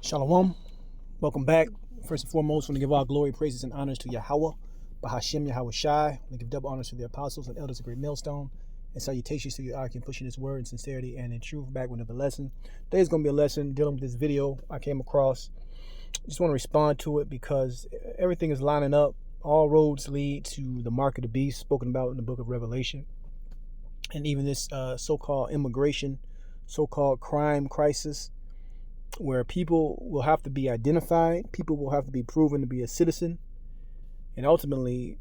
Shalom. Welcome back. First and foremost, I want to give all glory, praises, and honors to Yahweh, Bahashem Yahweh Shai. I want to give double honors to the apostles and elders of Great Millstone, and salutations to your ark in pushing his word in sincerity and in truth. Back with another lesson. Today's going to be a lesson dealing with this video I came across. Just want to respond to it because everything is lining up. All roads lead to the mark of the beast spoken about in the book of Revelation. And even this so-called immigration, so-called crime crisis, where people will have to be identified, people will have to be proven to be a citizen, and ultimately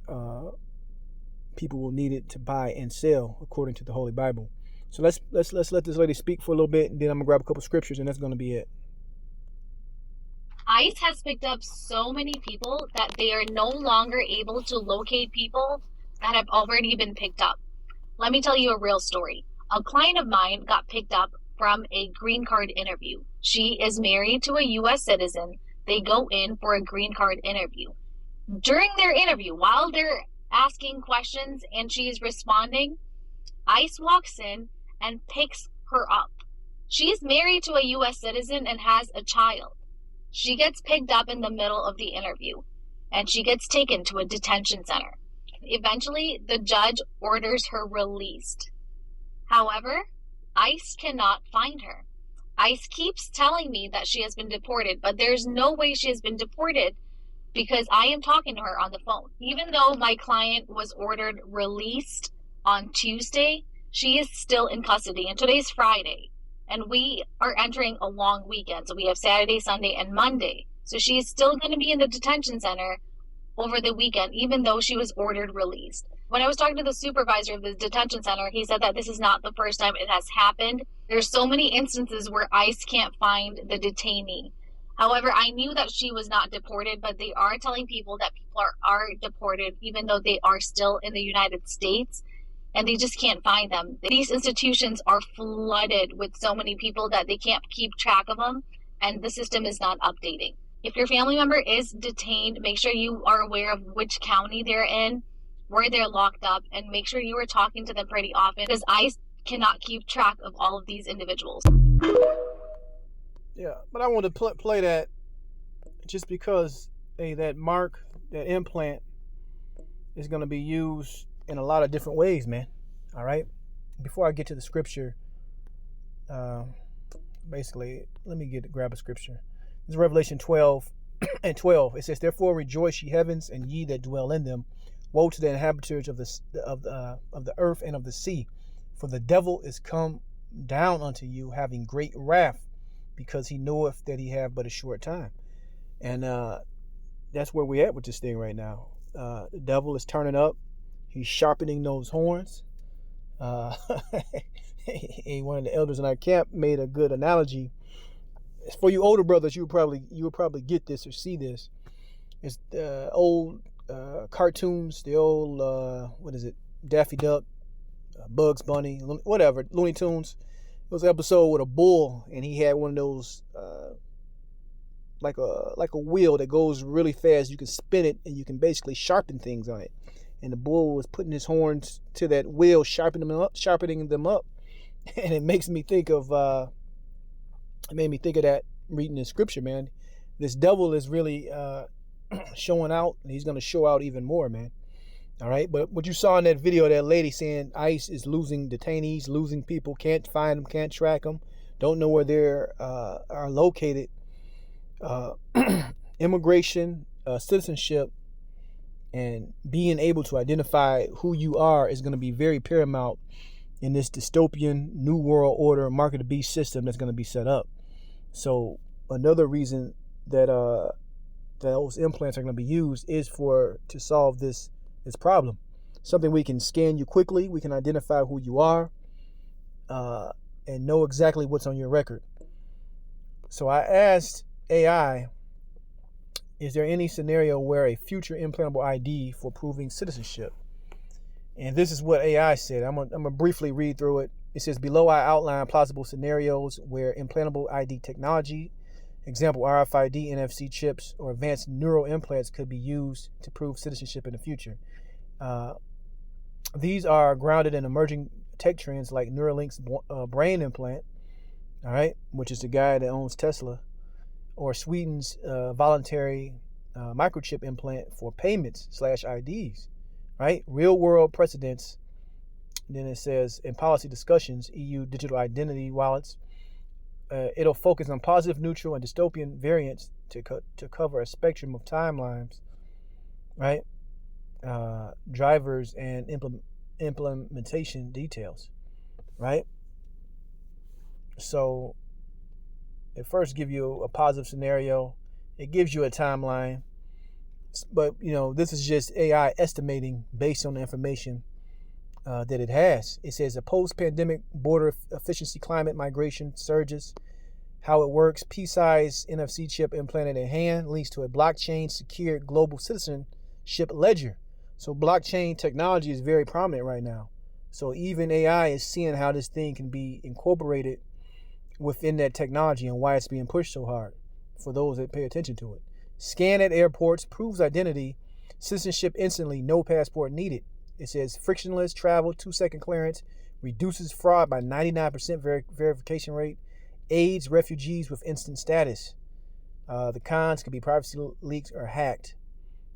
people will need it to buy and sell according to the Holy Bible. So let's let this lady speak for a little bit, and then I'm gonna grab a couple scriptures, and that's gonna be it. ICE has picked up so many people that they are no longer able to locate people that have already been picked up. Let me tell you a real story. A client of mine got picked up from a green card interview. She is married to a U.S. citizen. They go in for a green card interview. During their interview, while they're asking questions and she is responding, ICE walks in and picks her up. She's married to a U.S. citizen and has a child. She gets picked up in the middle of the interview and she gets taken to a detention center. Eventually, the judge orders her released. However, ICE cannot find her. ICE keeps telling me that she has been deported, but there's no way she has been deported because I am talking to her on the phone. Even though my client was ordered released on Tuesday, she is still in custody, and today's Friday. And we are entering a long weekend. So we have Saturday, Sunday, and Monday. So she is still going to be in the detention center over the weekend, even though she was ordered released. When I was talking to the supervisor of the detention center, he said that this is not the first time it has happened. There's so many instances where ICE can't find the detainee. However, I knew that she was not deported, but they are telling people that people are deported, even though they are still in the United States. And they just can't find them. These institutions are flooded with so many people that they can't keep track of them, and the system is not updating. If your family member is detained, make sure you are aware of which county they're in, where they're locked up, and make sure you are talking to them pretty often because ICE cannot keep track of all of these individuals. Yeah, but I want to play that just because that mark, that implant, is going to be used in a lot of different ways, man. All right. Before I get to the scripture, basically, let me grab a scripture. This is Revelation 12 and 12. It says, "Therefore rejoice, ye heavens, and ye that dwell in them. Woe to the inhabitants of the earth and of the sea, for the devil is come down unto you, having great wrath, because he knoweth that he have but a short time." And that's where we're at with this thing right now. The devil is turning up. He's sharpening those horns. One of the elders in our camp made a good analogy. For you older brothers, you would probably get this or see this. It's the old cartoons, the old what is it? Daffy Duck, Bugs Bunny, whatever, Looney Tunes. It was an episode with a bull, and he had one of those like a wheel that goes really fast. You can spin it, and you can basically sharpen things on it. And the bull was putting his horns to that wheel, sharpening them up. And it makes me think of it made me think of that reading in scripture, man. This devil is really showing out, and he's going to show out even more, man. All right. But what you saw in that video, that lady saying ICE is losing detainees, losing people, can't find them, can't track them, don't know where they are located. Immigration, citizenship, and being able to identify who you are is going to be very paramount in this dystopian new world order mark of the beast system that's going to be set up. So another reason that those implants are going to be used is to solve this problem. Something we can scan you quickly, we can identify who you are, and know exactly what's on your record. So I asked AI, is there any scenario where a future implantable ID for proving citizenship? And this is what AI said. I'm gonna briefly read through it. It says, below I outline plausible scenarios where implantable ID technology, example RFID, NFC chips, or advanced neural implants could be used to prove citizenship in the future. These are grounded in emerging tech trends like Neuralink's brain implant, all right, which is the guy that owns Tesla, or Sweden's voluntary microchip implant for payments/IDs, right? Real world precedents. And then it says in policy discussions, EU digital identity wallets. It'll focus on positive, neutral, and dystopian variants to cover a spectrum of timelines, right? Drivers and implementation details, right? So it first gives you a positive scenario. It gives you a timeline, but this is just AI estimating based on the information that it has. It says a post-pandemic border efficiency, climate migration surges. How it works: pea-sized NFC chip implanted in hand leads to a blockchain secured global citizenship ledger. So blockchain technology is very prominent right now. So even AI is seeing how this thing can be incorporated within that technology and why it's being pushed so hard for those that pay attention to it. Scan at airports, proves identity, citizenship instantly, no passport needed. It says frictionless travel, 2-second clearance, reduces fraud by 99% verification rate, aids refugees with instant status. The cons could be privacy leaks or hacked.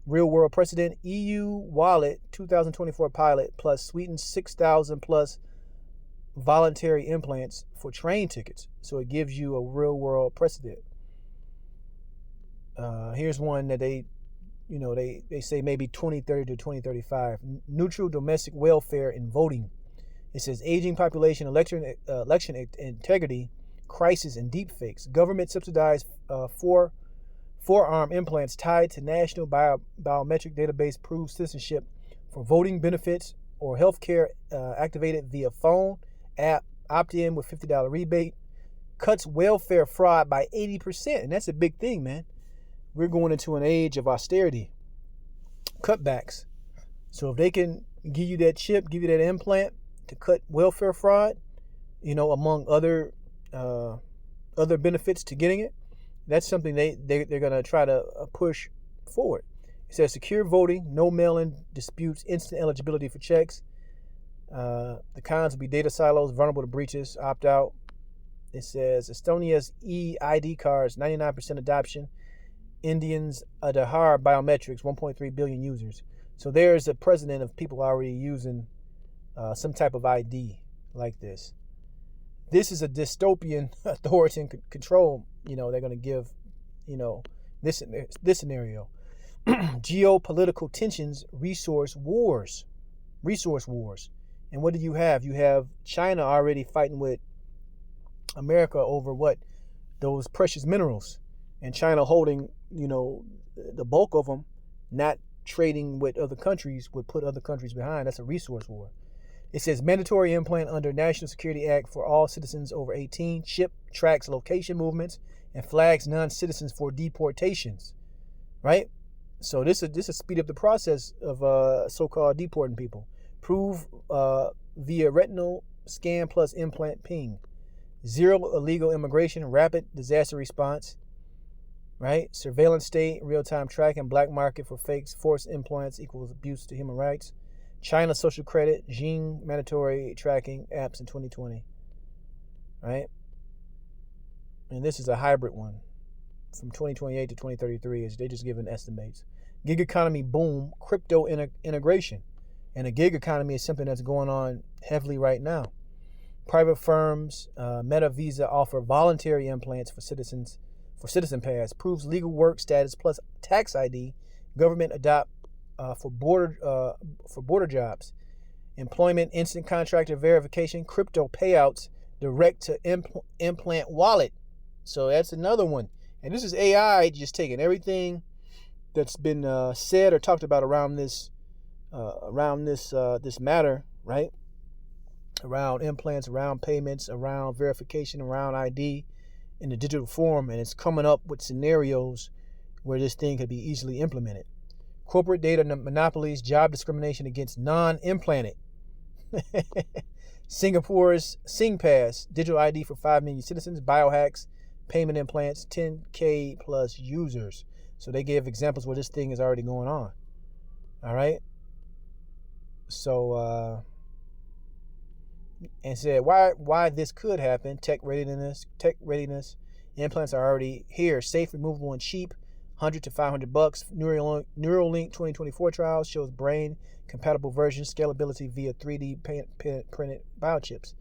Real world precedent: EU wallet 2024 pilot plus Sweden's 6,000 plus voluntary implants for train tickets. So it gives you a real world precedent. Here's one that they say maybe 2030 to 2035. Neutral domestic welfare in voting. It says aging population, election integrity, crisis, and deepfakes. Government subsidized forearm implants tied to national biometric database proves citizenship for voting benefits or healthcare activated via phone app. Opt-in with $50 rebate. Cuts welfare fraud by 80%. And that's a big thing, man. We're going into an age of austerity. Cutbacks. So if they can give you that chip, give you that implant to cut welfare fraud, among other benefits to getting it, that's something they're going to try to push forward. It says secure voting, no mail-in disputes, instant eligibility for checks. The cons will be data silos, vulnerable to breaches, opt out. It says Estonia's e-ID cards, 99% adoption. Indians, Adhar biometrics, 1.3 billion users. So there's a precedent of people already using some type of ID like this. This is a dystopian authority and control. They're going to give, this scenario. Geopolitical tensions, resource wars. And what do you have? You have China already fighting with America over what? Those precious minerals. And China holding, the bulk of them, not trading with other countries would put other countries behind. That's a resource war. It says mandatory implant under National Security Act for all citizens over 18. Chip tracks location movements and flags non-citizens for deportations. Right? So this will speed up the process of so-called deporting people. Prove via retinal scan plus implant ping. Zero illegal immigration, rapid disaster response. Right? Surveillance state, real-time tracking, black market for fakes, forced implants equals abuse to human rights. China social credit, Xing mandatory tracking apps in 2020. Right? And this is a hybrid one from 2028 to 2033, as they just giving estimates. Gig economy boom, crypto integration. And a gig economy is something that's going on heavily right now. Private firms, Meta Visa offer voluntary implants for citizens. For Citizen Pass, proves legal work status plus tax ID. Government adopt for border jobs. Employment instant contractor verification. Crypto payouts direct to implant wallet. So that's another one. And this is AI just taking everything that's been said or talked about around this matter, right? Around implants, around payments, around verification, around ID in the digital form, and it's coming up with scenarios where this thing could be easily implemented. Corporate data monopolies, job discrimination against non-implanted. Singapore's SingPass, digital ID for 5 million citizens, biohacks, payment implants, 10K plus users. So they gave examples where this thing is already going on. All right. So, and said why this could happen. Tech readiness, Implants are already here, safe, removable, and cheap. $100 to $500. Neuralink 2024 trials shows brain compatible version, scalability via 3D printed biochips.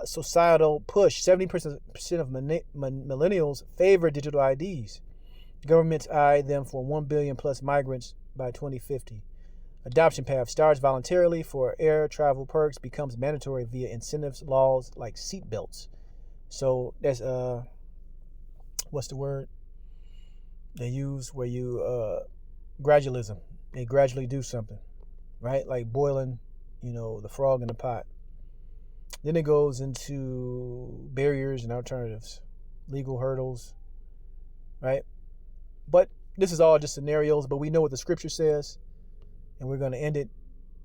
Societal push: 70% of millennials favor digital IDs. Governments eye them for 1 billion plus migrants by 2050. Adoption path: starts voluntarily for air travel perks, becomes mandatory via incentives, laws like seatbelts. So that's what's the word they use where you gradualism. They gradually do something, right? Like boiling, the frog in the pot. Then it goes into barriers and alternatives, legal hurdles, right? But this is all just scenarios, but we know what the scripture says, and we're going to end it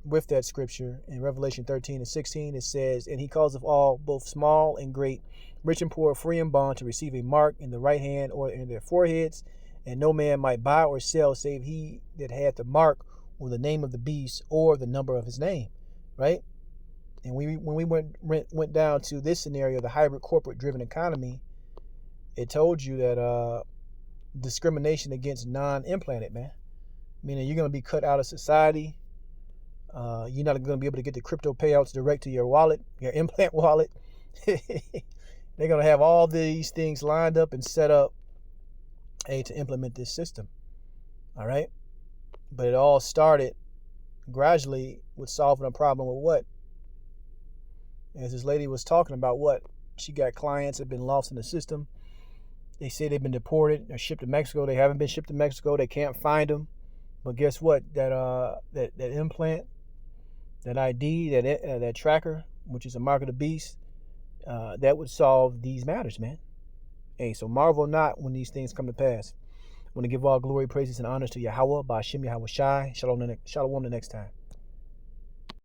with that scripture. In Revelation 13 and 16, it says, "And he calls of all, both small and great, rich and poor, free and bond, to receive a mark in the right hand or in their foreheads, and no man might buy or sell save he that had the mark or the name of the beast or the number of his name," right? And when we went down to this scenario, the hybrid corporate driven economy, it told you that discrimination against non-implanted, man. Meaning you're going to be cut out of society. You're not going to be able to get the crypto payouts direct to your wallet, your implant wallet. They're going to have all these things lined up and set up to implement this system. All right. But it all started gradually with solving a problem with what? As this lady was talking about, what? She got clients that have been lost in the system. They say they've been deported or shipped to Mexico. They haven't been shipped to Mexico. They can't find them. But guess what? That implant, that ID, that tracker, which is a mark of the beast, that would solve these matters, man. Hey, so marvel not when these things come to pass. I want to give all glory, praises, and honors to Yahweh, Ba'ashem Yahweh Shai. Shalom the next time.